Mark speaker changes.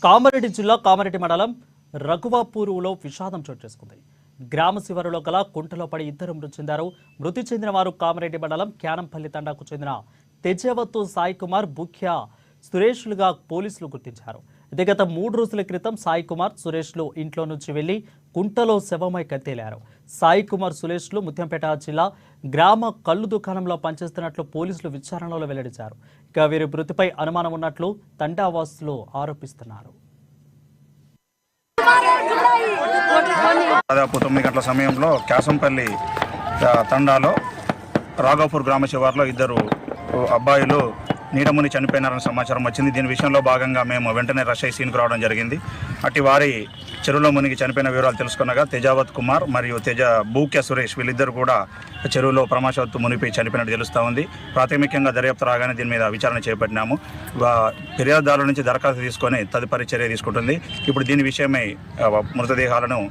Speaker 1: కామారెడ్డి జిల్లా కామారెడ్డి మండలం రఘువాపూరులో విషాదం చోటు చేసుకుంది. గ్రామ శివారులో గల కుంటలో పడి ఇద్దరు మృతి చెందారు. మృతి చెందిన వారు కామారెడ్డి మండలం క్యానంపల్లి తండాకు చెందిన తెజవత్తు సాయి కుమార్, బుఖ్యా సురేష్లుగా పోలీసులు గుర్తించారు. అయితే గత 3 రోజుల క్రితం సాయి కుమార్, సురేష్లు ఇంట్లో నుంచి వెళ్లి కుంటలో శవమై కత్తేలారు. సాయి కుమార్, సురేష్లు ముత్యంపేట జిల్లా గ్రామ కళ్ళు దుకాణంలో పనిచేస్తున్నట్లు పోలీసులు విచారణలో వెల్లడించారు. ఇక వీరి మృతిపై అనుమానం ఉన్నట్లు తండావాసులు ఆరోపిస్తున్నారు.
Speaker 2: దాదాపు 9 గంటల సమయంలో క్యాసంపల్లి తండాలో రాఘవపూర్ గ్రామ శివార్లో ఇద్దరు అబ్బాయిలు నీటముని చనిపోయినారని సమాచారం వచ్చింది. దీని విషయంలో భాగంగా మేము వెంటనే రష్ అయి సీన్కు రావడం జరిగింది. అట్టి వారి చెరువులో మునిగి చనిపోయిన వివరాలు తెలుసుకున్నగా తెజావత్ కుమార్ మరియు బూక్య సురేష్ వీళ్ళిద్దరు కూడా చెరువులో ప్రమాదవత్తు మునిగిపోయి చనిపోయినట్టు తెలుస్తూ ఉంది. ప్రాథమికంగా దర్యాప్తు రాగానే దీని మీద విచారణ చేపట్టినాము. ఫిర్యాదుదారుల నుంచి దరఖాస్తు తీసుకొని తదుపరి చర్య తీసుకుంటుంది. ఇప్పుడు దీని విషయమై మృతదేహాలను